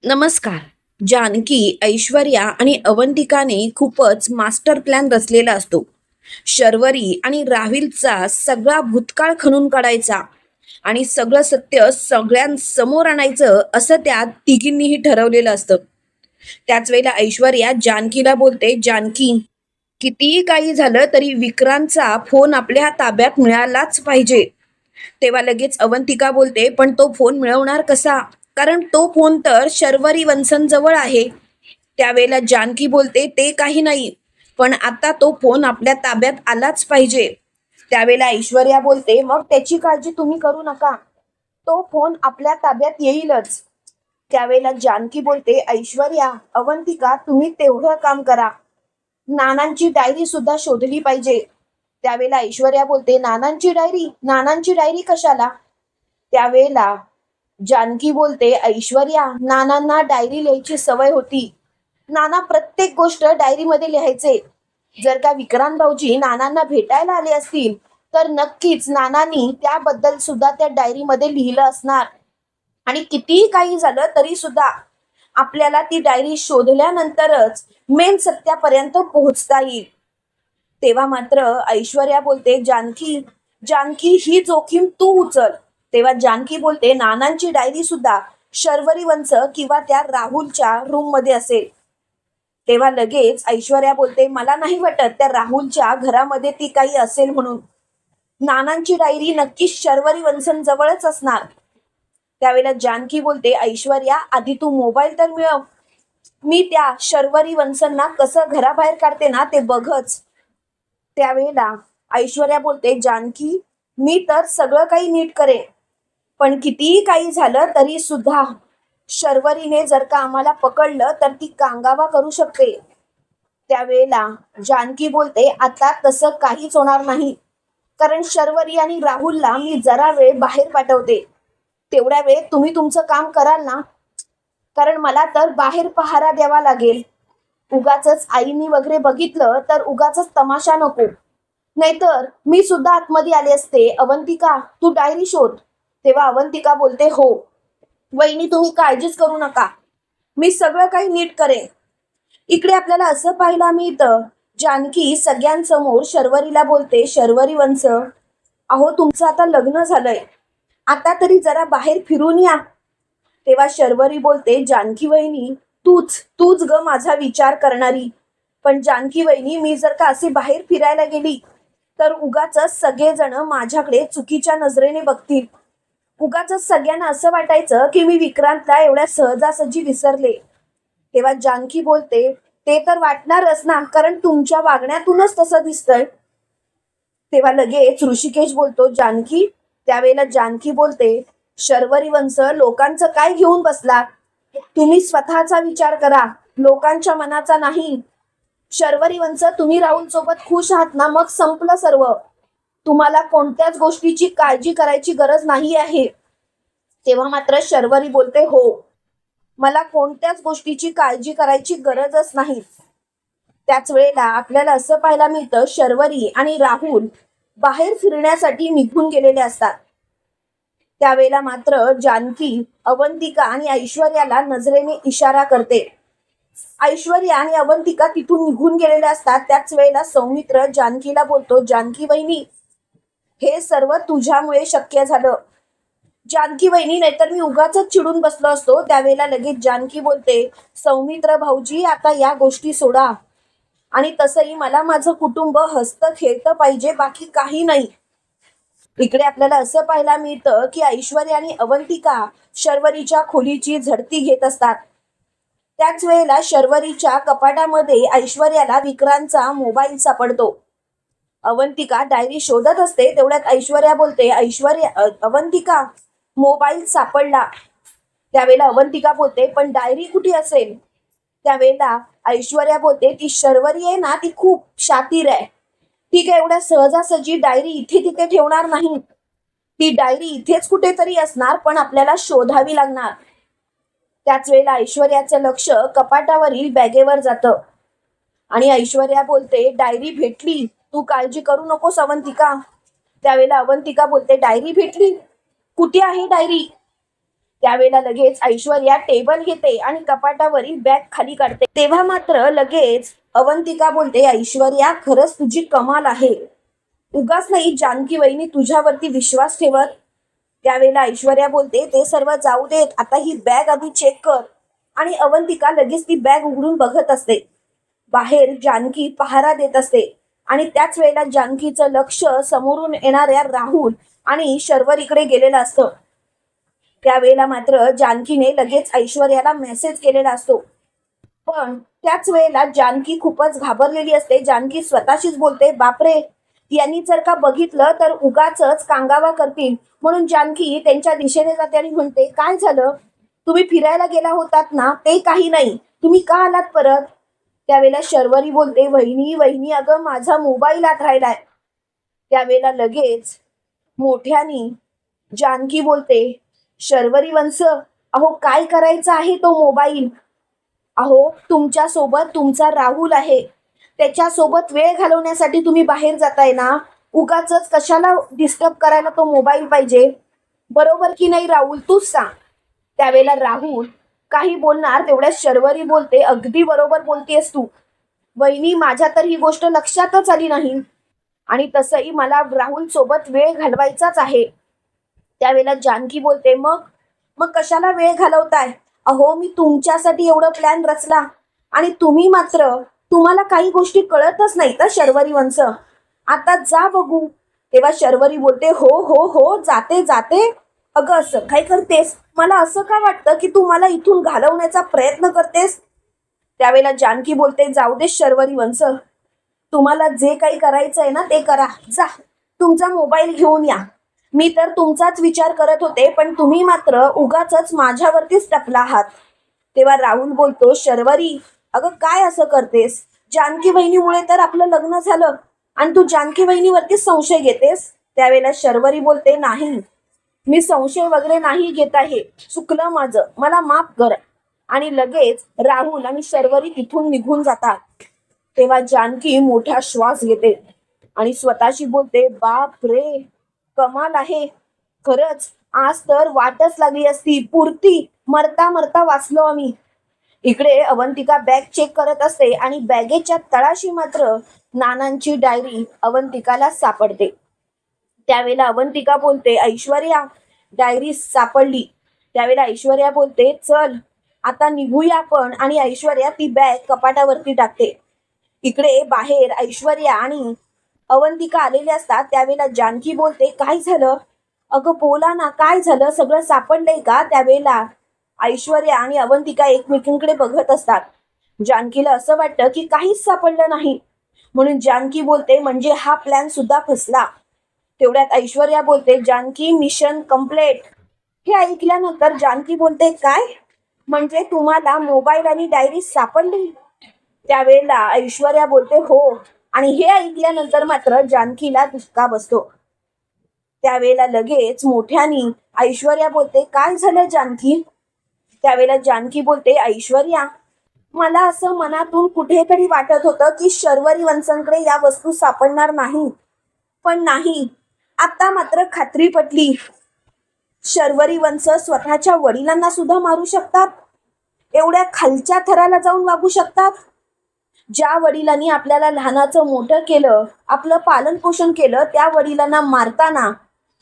नमस्कार. जानकी, ऐश्वर्या आणि अवंतिकाने खूपच मास्टर प्लॅन रचलेला असतो. शर्वरी आणि राहुलचा सगळा भूतकाळ खणून काढायचा आणि सगळं सत्य सगळ्यांसमोर आणायचं असं त्या तिघींनीही ठरवलेलं असतं. त्याच वेळेला ऐश्वर्या जानकीला बोलते, जानकी, कितीही काही झालं तरी विक्रांतचा फोन आपल्या ताब्यात मिळालाच पाहिजे. तेव्हा लगेच अवंतिका बोलते, पण तो फोन मिळवणार कसा? कारण तो फोन तर शर्वरी वंसन जवळ आहे. त्यावेळेला जानकी बोलते, ते काही नाही, पण आता तो फोन आपल्या ताब्यात आलाच पाहिजे. त्यावेळेला ऐश्वर्या बोलते, मग त्याची काळजी तुम्ही करू नका, तो फोन आपल्या ताब्यात येईलच. त्यावेळेला जानकी बोलते, ऐश्वर्या, अवंतिका, तुम्ही तेवढं काम करा, नानांची डायरी सुद्धा शोधली पाहिजे. त्यावेळेला ऐश्वर्या बोलते, नानांची डायरी कशाला? त्यावेळेला जानकी बोलते, ऐश्वर्या, नानांना डायरी लिहायची सवय होती. नाना प्रत्येक गोष्ट डायरीमध्ये लिहायचे. जर का विक्रांत भाऊजी नानांना भेटायला आले असतील तर नक्कीच नानांनी त्याबद्दल सुद्धा त्या डायरीमध्ये लिहिलं असणार. आणि कितीही काही झालं तरी सुद्धा आपल्याला ती डायरी शोधल्यानंतरच मेन सत्यापर्यंत पोहोचता येईल. तेव्हा मात्र ऐश्वर्या बोलते, जानकी, जानकी, ही जोखीम तू उचल. तेव्हा जानकी बोलते, नानांची डायरी सुद्धा शर्वरी वंश किंवा त्या राहुलच्या रूम मध्ये असेल. तेव्हा लगेच ऐश्वर्या बोलते, मला नाही वाटत त्या राहुलच्या घरामध्ये ती काही असेल म्हणून. नानांची डायरी नक्कीच शर्वरी वंशन जवळच असणार. त्यावेळेला जानकी बोलते, ऐश्वर्या, आधी तू मोबाईल तर मिळव, मी त्या शर्वरी वंशंना कसं घराबाहेर काढते ना ते बघच. त्यावेळेला ऐश्वर्या बोलते, जानकी, मी तर सगळं काही नीट करेन, पण कितीही काही झालं तरी सुद्धा शर्वरीने जर का आम्हाला पकडलं तर ती कांगावा करू शकते. त्यावेळेला जानकी बोलते, आता तसं काहीच होणार नाही, कारण शर्वरी आणि राहुलला मी जरा वेळ बाहेर पाठवते. तेवढ्या वेळ तुम्ही तुमचं काम कराल ना? कारण मला तर बाहेर पहारा द्यावा लागेल. उगाच आईनी वगैरे बघितलं तर उगाच तमाशा नको. नाहीतर मी सुद्धा आतमध्ये आले असते. अवंतिका, तू डायरी शोध. तेव्हा अवंतिका बोलते, हो वहिनी, तुम्ही काळजीच करू नका, मी सगळं काही नीट करेन. इकडे आपल्याला असं पाहायला मिळतं, जानकी सगळ्यांसमोर शर्वरीला बोलते, शर्वरी वंश, अहो तुमचं आता लग्न झालंय, आता तरी जरा बाहेर फिरून या. तेव्हा शर्वरी बोलते, जानकी वहिनी, तूच तूच ग माझा विचार करणारी. पण जानकी वहिनी, मी जर का असे बाहेर फिरायला गेली तर उगाच सगळेजण माझ्याकडे चुकीच्या नजरेने बघतील. उगाच सगळ्यांना असं वाटायचं की मी विक्रांतला एवढ्या सहजासहजी विसरले. तेव्हा जानकी बोलते, ते तर वाटणारच ना, कारण तुमच्या वागण्यातूनच तसं दिसतंय. तेव्हा लगेच ऋषिकेश बोलतो, जानकी. त्यावेळेला जानकी बोलते, शर्वरी वंश, लोकांचं काय घेऊन बसला? तुम्ही स्वतःचा विचार करा, लोकांच्या मनाचा नाही. शर्वरी वंश, तुम्ही राहुल सोबत खुश आहात ना, मग संपलं सर्व. तुम्हाला कोणत्याच गोष्टीची काळजी करायची गरज नाही आहे. तेव्हा मात्र शर्वरी बोलते, हो, मला कोणत्याच गोष्टीची काळजी करायची गरजच नाही. त्याच वेळेला आपल्याला असं पाहायला मिळतं, शर्वरी आणि राहुल बाहेर फिरण्यासाठी निघून गेलेले असतात. त्यावेळेला मात्र जानकी अवंतिका आणि ऐश्वर्याला नजरेने इशारा करते. ऐश्वर्या आणि अवंतिका तिथून निघून गेलेले असतात. त्याच वेळेला सौमित्र जानकीला बोलतो, जानकी वहिनी, हे सर्व तुझ्यामुळे शक्य झालं. जानकी वहिनी, नाहीतर मी उगाच चिडून बसलो असतो. त्यावेळेला लगेच जानकी बोलते, सौमित्र भाऊजी, आता या गोष्टी सोडा, आणि तसंही मला माझं कुटुंब हसत खेळतं पाहिजे, बाकी काही नाही. इकडे आपल्याला असं पाहायला मिळतं की ऐश्वर्या आणि अवंतिका शर्वरीच्या खोलीची झडती घेत असतात. त्याच वेळेला शर्वरीच्या कपाटामध्ये ऐश्वर्याला विक्रांतचा मोबाईल सापडतो. अवंतिका डायरी शोधत असते. तेवढ्यात ऐश्वर्या बोलते, अवंतिका, मोबाईल सापडला. त्यावेळेला अवंतिका बोलते, पण डायरी कुठे असेल? त्यावेळेला ऐश्वर्या बोलते, ती शर्वरी आहे ना, ती खूप शातीर आहे, ती काय एवढ्या सहजासहजी डायरी इथे तिथे ठेवणार नाही. ती डायरी इथेच कुठेतरी असणार, पण आपल्याला शोधावी लागणार. त्याच वेळेला ऐश्वर्याचं लक्ष कपाटावरील बॅगेवर जातं आणि ऐश्वर्या बोलते, डायरी भेटली, तू काळजी करू नकोस अवंतिका. त्यावेळेला अवंतिका बोलते, डायरी भेटली? कुठे आहे डायरी? त्यावेळेला लगेच ऐश्वर्या टेबल घेते आणि कपाटावरील बॅग खाली काढते. तेव्हा मात्र लगेच अवंतिका बोलते, ऐश्वर्या खरंच तुझी कमाल आहे. उगाच नाही जानकी वहिनी तुझ्यावरती विश्वास ठेवत. त्यावेळेला ऐश्वर्या बोलते, ते सर्व जाऊ देत, आता ही बॅग आधी चेक कर. आणि अवंतिका लगेच ती बॅग उघडून बघत असते. बाहेर जानकी पहारा देत असते आणि त्याच वेळेला जानकीचं लक्ष समोरून येणाऱ्या राहुल आणि शर्वरीकडे गेलेलं असतं. त्यावेळेला मात्र जानकीने लगेच ऐश्वर्याला मेसेज केलेला असतो. पण त्याच वेळेला जानकी खूपच घाबरलेली असते. जानकी स्वतःशीच बोलते, बापरे, यांनी जर का बघितलं तर उगाचच कांगावा करतील. म्हणून जानकी त्यांच्या दिशेने जाते आणि म्हणते, काय झालं, तुम्ही फिरायला गेला होतात ना, ते काही नाही, तुम्ही का आलात परत. त्यावेळेला शर्वरी बोलते, वहिनी वहिनी अगं माझा मोबाईल आत राहिलाय. त्यावेळेला लगेच मोठ्यानी जानकी बोलते, शर्वरी वंश, अहो काय करायचं आहे तो मोबाईल. अहो तुमच्या सोबत तुमचा राहुल आहे, त्याच्यासोबत वेळ घालवण्यासाठी तुम्ही बाहेर जाताय ना, उगाचच कशाला डिस्टर्ब करायला तो मोबाईल पाहिजे. बरोबर की नाही राहुल, तूच सांग. त्यावेळेला राहुल काही बोलणार तेवढ्या शर्वरी बोलते, अगदी बरोबर बोलतेस तू वहिनी, माझ्या तर ही गोष्ट लक्षातच आली नाही आणि तसंही मला राहुल सोबत वेळ घालवायचाच आहे. त्यावेळेला जानकी बोलते, मग मग कशाला वेळ घालवताय. अहो मी तुमच्यासाठी एवढं प्लॅन रचला आणि तुम्ही मात्र, तुम्हाला काही गोष्टी कळतच नाही तर शर्वरी वंश, आता जा बघू. तेव्हा शर्वरी बोलते, हो हो हो जाते जाते. अगं असं काय करतेस, मला असं का वाटतं की तू मला इथून घालवण्याचा प्रयत्न करतेस. त्यावेळेला जानकी बोलते, जाऊ दे शर्वरी वंश, तुम्हाला जे काही करायचं आहे ना ते करा, जा तुमचा मोबाईल घेऊन या. मी तर तुमचाच विचार करत होते, पण तुम्ही मात्र उगाचच माझ्यावरतीच टपला आहात. तेव्हा राहुल बोलतो, शर्वरी अगं काय असं करतेस, जानकी वहिनीमुळे तर आपलं लग्न झालं आणि तू जानकी वहिनीवरतीच संशय घेतेस. त्यावेळेला शर्वरी बोलते, नाही मी संशय वगैरे नाही घेत आहे, चुकलं माझं, मला माफ कर. आणि लगेच राहुल आणि शर्वरी तिथून निघून जातात. तेव्हा जानकी मोठा श्वास घेते आणि स्वतःशी बोलते, बाप रे, कमाल आहे खरंच, आज तर वाटच लागली असती, पुरती मरता मरता वाचलो आम्ही. इकडे अवंतिका बॅग चेक करत असते आणि बॅगेच्या तळाशी मात्र नानांची डायरी अवंतिकाला सापडते. त्यावेळेला अवंतिका बोलते, ऐश्वर्या डायरी सापडली. त्यावेळेला ऐश्वर्या बोलते, चल आता निघूया आपण. आणि ऐश्वर्या ती बॅग कपाटावरती टाकते. इकडे बाहेर ऐश्वर्या आणि अवंतिका आलेले असतात. त्यावेळेला जानकी बोलते, काय झालं, अगं बोला ना, काय झालं, सगळं सापडलंय का. त्यावेळेला ऐश्वर्या आणि अवंतिका एकमेकींकडे बघत असतात. जानकीला असं वाटतं की काहीच सापडलं नाही, म्हणून जानकी बोलते, म्हणजे हा प्लॅन सुद्धा फसला. तेवढ्यात ऐश्वर्या बोलते, जानकी मिशन कम्प्लीट. हे ऐकल्यानंतर जानकी बोलते, काय म्हणजे तुम्हाला मोबाईल आणि डायरी सापडली. त्यावेळेला ऐश्वर्या बोलते, हो. आणि हे ऐकल्यानंतर मात्र जानकीला धक्का बसतो. त्यावेळेला लगेच मोठ्यानी ऐश्वर्या बोलते, काय झालं जानकी. त्यावेळेला जानकी बोलते, ऐश्वर्या मला असं मनातून कुठेतरी वाटत होतं की शर्वरी वंशांकडे या वस्तू सापडणार नाही, पण नाही, आता मात्र खात्री पटली. शर्वरी वंश स्वतःच्या वडिलांना सुद्धा मारू शकतात, एवढ्या खालच्या थराला जाऊन वागू शकतात. ज्या वडिलांनी आपल्याला लहानाचं मोठं केलं, आपलं पालन पोषण केलं, त्या वडिलांना मारताना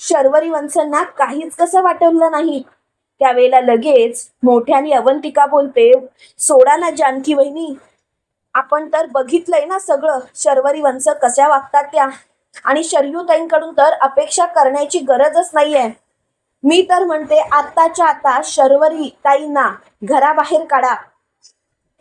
शर्वरी वंशांना काहीच कसं वाटवलं नाही. त्यावेळेला लगेच मोठ्याने अवंतिका बोलते, सोडा ना जानकी वहिनी, आपण तर बघितलंय ना सगळं, शर्वरी वंश कशा वागतात त्या, आणि शर्यूताईंकडून तर अपेक्षा करण्याची गरजच नाहीये. मी तर म्हणते आत्ताच्या आता शर्वरी ताईंना घराबाहेर काढा.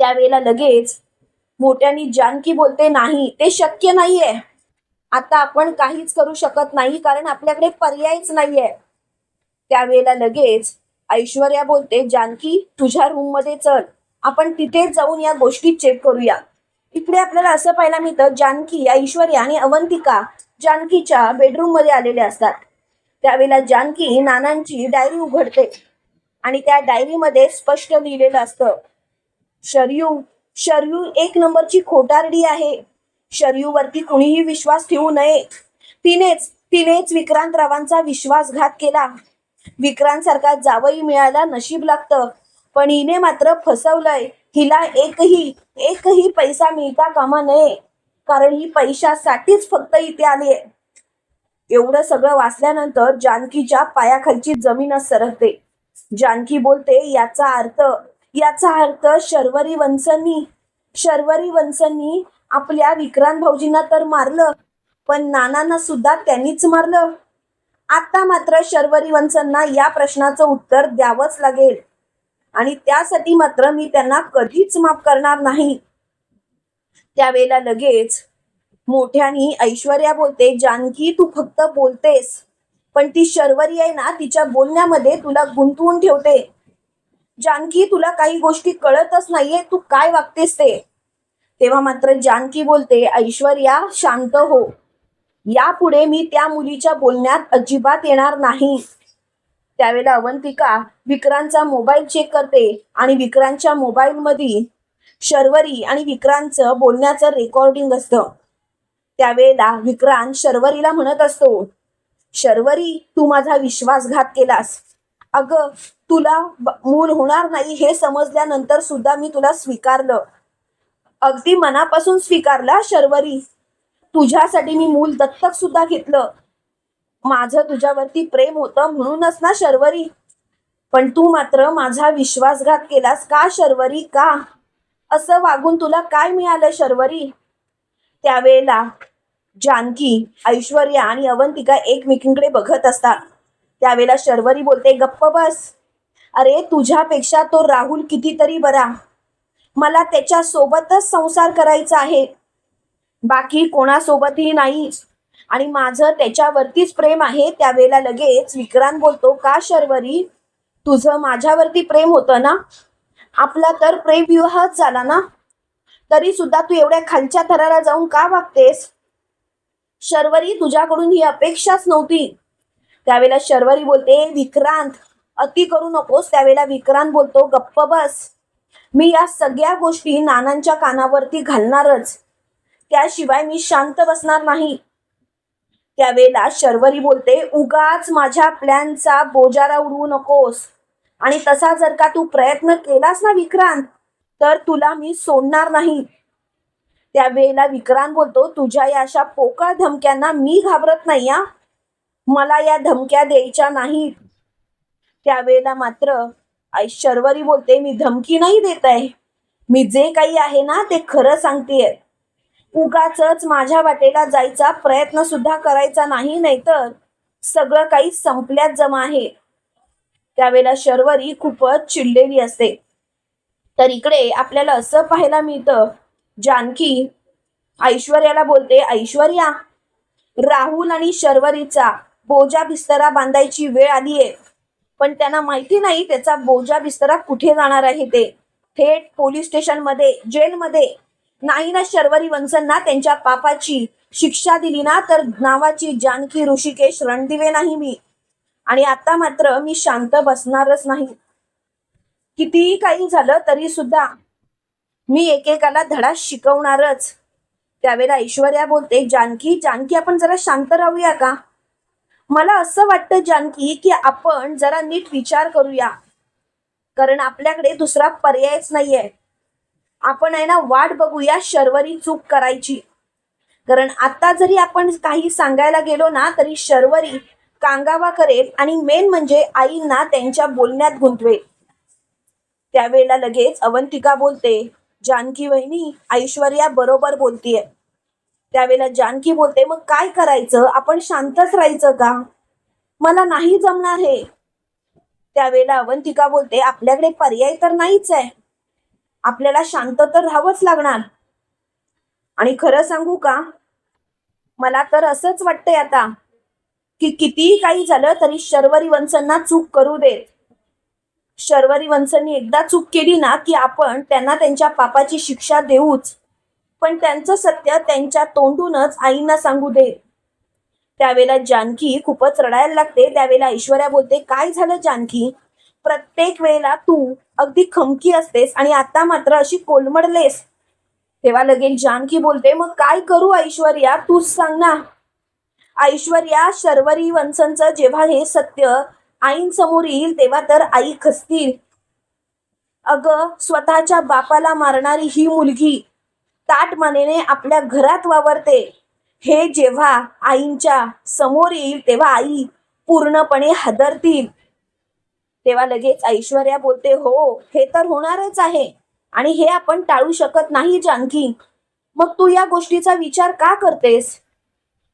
त्यावेळेला लगेच मोठ्यानी जानकी बोलते, नाही ते शक्य नाहीये, आता आपण काहीच करू शकत नाही, कारण आपल्याकडे पर्यायच नाहीये. त्यावेळेला लगेच ऐश्वर्या बोलते, जानकी तुझ्या रूम मध्ये चल, आपण तिथेच जाऊन या गोष्टी चेक करूया. इकडे आपल्याला असं पाहायला मिळतं, जानकी, ऐश्वर्या आणि अवंतिका जानकीच्या बेडरूम मध्ये आलेले असतात. त्यावेळेला जानकी नानांची डायरी उघडते आणि त्या डायरीमध्ये स्पष्ट लिहिलेलं असतं, शर्यू शर्यू एक नंबरची खोटारडी आहे, शर्यूवरती कुणीही विश्वास ठेवू नये, तिनेच विक्रांत रावांचा विश्वासघात केला. विक्रांतसारखा जावई मिळायला नशीब लागतं, पण हिने मात्र फसवलंय. हिला एकही पैसा मिळता कामा नये, कारण ही पैशासाठीच फक्त इथे आली आहे. एवढं सगळं वाचल्यानंतर जानकीच्या पायाखालची जमीनच सरकते. जानकी बोलते, याचा अर्थ शर्वरी वंशनी आपल्या विक्रांत भाऊजींना तर मारलं, पण नानांना सुद्धा त्यांनीच मारलं. आता मात्र शर्वरी वंशंना या प्रश्नाचं उत्तर द्यावंच लागेल, आणि त्यासाठी मात्र मी त्यांना कधीच माफ करणार नाही. त्यावेळेला लगेच मोठ्यानी ऐश्वर्या बोलते, जानकी तू फक्त बोलतेस, पण ती शर्वरी आहे ना, तिच्या बोलण्यामध्ये तुला गुंतवून ठेवते. जानकी तुला काही गोष्टी कळतच नाहीये, तू काय वागतेस ते. तेव्हा मात्र जानकी बोलते, ऐश्वर्या शांत हो, यापुढे मी त्या मुलीच्या बोलण्यात अजिबात येणार नाही. त्यावेळेला अवंतिका विक्रांतचा मोबाईल चेक करते आणि विक्रांतच्या मोबाईलमध्ये शर्वरी आणि विक्रांतचं बोलण्याचं रेकॉर्डिंग असतं. त्यावेळेला विक्रांत शर्वरीला म्हणत असतो, शर्वरी तू माझा विश्वासघात केलास. अगं तुला मूल होणार नाही हे समजल्यानंतर सुद्धा मी तुला स्वीकारलं, अगदी मनापासून स्वीकारला शर्वरी. तुझ्यासाठी मी मूल दत्तक सुद्धा घेतलं. माझं तुझ्यावरती प्रेम होतं म्हणूनच ना शर्वरी. पण तू मात्र माझा विश्वासघात केलास का शर्वरी, का? असं वागून तुला काय मिळालं शर्वरी? त्यावेळेला जानकी, ऐश्वर्या आणि अवंतिका एकमेकींकडे बघत असतात. त्यावेळेला शर्वरी बोलते, गप्प बस. अरे तुझ्यापेक्षा तो राहुल कितीतरी बरा. मला त्याच्या सोबतच संसार करायचा आहे, बाकी कोणासोबतही नाही, आणि माझं त्याच्यावरतीच प्रेम आहे. त्यावेळेला लगेच विक्रांत बोलतो, का शर्वरी तुझं माझ्यावरती प्रेम होतं ना, आपला तर प्रेमविवाहच झाला ना, तरी सुद्धा तू एवढ्या खालच्या थराला जाऊन का वागतेस? शर्वरी तुझ्याकडून ही अपेक्षाच नव्हती. त्यावेळेला शर्वरी बोलते, विक्रांत अति करू नकोस. त्यावेळेला विक्रांत बोलतो, गप्प बस. मी या सगळ्या गोष्टी नानांच्या कानावरती घालणारच, त्याशिवाय मी शांत बसणार नाही. त्यावेळेला शर्वरी बोलते, उगाच माझ्या प्लॅनचा बोजारा उडवू नकोस, आणि तसा जर का तू प्रयत्न केलास ना विक्रांत, तर तुला मी सोडणार नाही. त्यावेळेला विक्रांत बोलतो, तुझ्या या अशा पोकळ धमक्यांना मी घाबरत नाही. मला या धमक्या द्यायच्या नाहीत. त्यावेळेला मात्र शर्वरी बोलते, मी धमकी नाही देत आहे, मी जे काही आहे ना ते खरं सांगतेय. उगाच माझ्या वाटेला जायचा प्रयत्न सुद्धा करायचा नाही, नाहीतर सगळं काही संपल्यात जमा आहे. त्यावेळेला शर्वरी खूपच चिडलेली असते. तर इकडे आपल्याला असं पाहायला मिळतं, जानकी ऐश्वर्याला बोलते, ऐश्वर्या राहुल आणि शर्वरीचा बोजा बिस्तरा बांधायची वेळ आली आहे, पण त्यांना माहिती नाही त्याचा बोजा बिस्तरा कुठे जाणार आहे. ते थेट पोलीस स्टेशनमध्ये, जेलमध्ये. नाही ना शर्वरी वंशंना त्यांच्या पापाची शिक्षा दिली ना, तर नावाची जानकी ऋषिकेश रणदिवे नाही मी, आणि आता मात्र मी शांत बसणारच नाही. कितीही काही झालं तरी सुद्धा मी एकेकाला धडा शिकवणारच. त्यावेळेला ऐश्वर्या बोलते, जानकी आपण जरा शांत राहूया का? मला असं वाटतं जानकी की आपण जरा नीट विचार करूया, कारण आपल्याकडे दुसरा पर्यायच नाहीये. आपण आहे ना वाट बघूया शर्वरी चूक करायची, कारण आता जरी आपण काही सांगायला गेलो ना तरी शर्वरी कांगावा करेल, आणि मेन म्हणजे आईंना त्यांच्या बोलण्यात गुंतवेल. त्यावेळेला लगेच अवंतिका बोलते, जानकी वहिनी ऐश्वर्या बरोबर बोलतीये. त्यावेळेला जानकी बोलते, मग काय करायचं, आपण शांतच राहायचं का? मला नाही जमणार हे. त्यावेळेला अवंतिका बोलते, आपल्याकडे पर्याय तर नाहीच आहे, आपल्याला शांत तर राहावंच लागणार. आणि खरं सांगू का, मला तर असंच वाटतंय आता की कितीही काही झालं तरी शर्वरी वंशंना चूक करू देत. शर्वरी वंशंनी एकदा चूक केली ना की आपण त्यांना त्यांच्या पापाची शिक्षा देऊच, पण त्यांचं सत्य त्यांच्या तोंडूनच आईंना सांगू दे. त्यावेळेला जानकी खूपच रडायला लागते. त्यावेळेला ऐश्वर्या बोलते, काय झालं जानकी, प्रत्येक वेळेला तू अगदी खमकी असतेस आणि आता मात्र अशी कोलमडलेस. तेव्हा लगेच जानकी बोलते, मग काय करू ऐश्वर्या, तूच सांग ना. ऐश्वर्या, शर्वरी वंशंचं जेव्हा हे सत्य आईंसमोर येईल तेव्हा तर आई खचतील. अगं, स्वतःच्या बापाला मारणारी ही मुलगी ताठ मानेने आपल्या घरात वावरते, हे जेव्हा आईंच्या समोर येईल तेव्हा आई पूर्णपणे हादरतील. तेव्हा लगेच ऐश्वर्या बोलते, हो, हे तर होणारच आहे आणि हे आपण टाळू शकत नाही जानकी. मग तू या गोष्टीचा विचार का करतेस?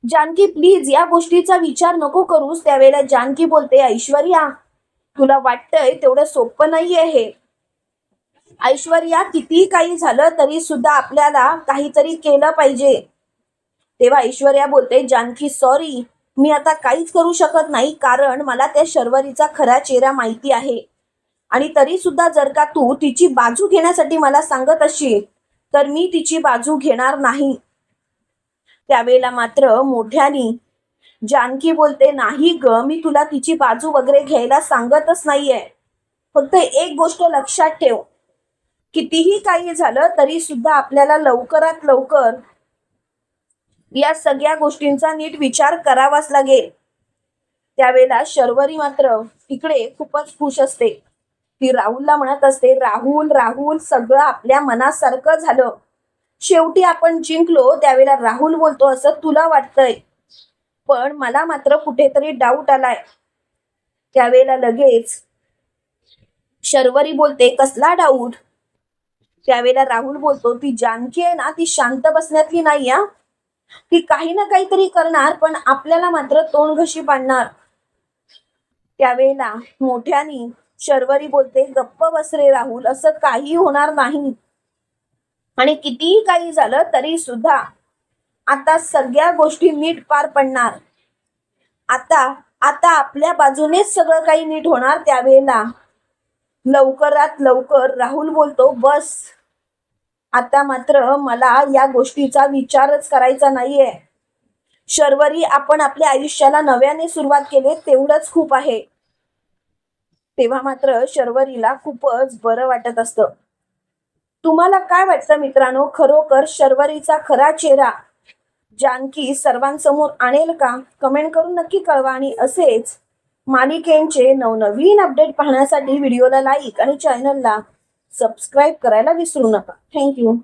जानकी, प्लीज या गोष्टीचा विचार नको करूस. त्यावेळेला जानकी बोलते, ऐश्वर्या, तुला वाटतंय तेवढं सोपं नाहीये हे. ऐश्वर्या, किती काही झालं तरी सुद्धा आपल्याला काहीतरी केलं पाहिजे. तेव्हा ऐश्वर्या बोलते, जानकी सॉरी, मी आता काहीच करू शकत नाही, कारण मला त्या शर्वरीचा खरा चेहरा माहिती आहे. आणि तरी सुद्धा जर का तू तिची बाजू घेण्यासाठी मला सांगत असशील तर मी तिची बाजू घेणार नाही. त्यावेळेला मात्र मोठ्यानी जानकी बोलते, नाही ग, मी तुला तिची बाजू वगैरे घ्यायला सांगतच नाहीये. फक्त एक गोष्ट लक्षात ठेव, कितीही काही झालं तरी सुद्धा आपल्याला लवकरात लवकर या सगळ्या गोष्टींचा नीट विचार करावाच लागेल. त्यावेळेला शर्वरी मात्र इकडे खूपच खुश असते. ती राहुलला म्हणत असते, राहुल राहुल, सगळं आपल्या मनासारखं झालं, शेवटी आपण जिंकलो. त्यावेळेला राहुल बोलतो, असं तुला वाटतंय, पण मला मात्र कुठेतरी डाऊट आलाय. त्यावेळेला लगेच शर्वरी बोलते, कसला डाऊट? त्यावेळेला राहुल बोलतो, ती जानकी आहे ना, ती शांत बसण्यातली नाही हा. ती काही ना काहीतरी करणार, पण आपल्याला मात्र तोंड घशी पाडणार. त्यावेळेला मोठ्यानी शर्वरी बोलते, गप्प बस रे राहुल, असं काही होणार नाही. आणि कितीही काही झालं तरी सुद्धा आता सगळ्या गोष्टी नीट पार पडणार. आता आता आपल्या बाजूनेच सगळं काही नीट होणार. त्यावेळेला लवकरात लवकर राहुल बोलतो, बस, आता मात्र मला या गोष्टीचा विचारच करायचा नाहीये. शर्वरी, आपण आपल्या आयुष्याला नव्याने सुरुवात केली, तेवढंच खूप आहे. तेव्हा मात्र शर्वरीला खूपच बरं वाटत असतं. तुम्हाला काय वाटतं मित्रांनो, खरोखर शर्वरीचा खरा चेहरा जानकी सर्वांसमोर आणेल का? कमेंट करून नक्की कळवा. आणि असेच मालिकेंचे नवनवीन अपडेट पाहण्यासाठी व्हिडिओला लाईक आणि चॅनलला सबस्क्राईब करायला विसरू नका. थँक्यू.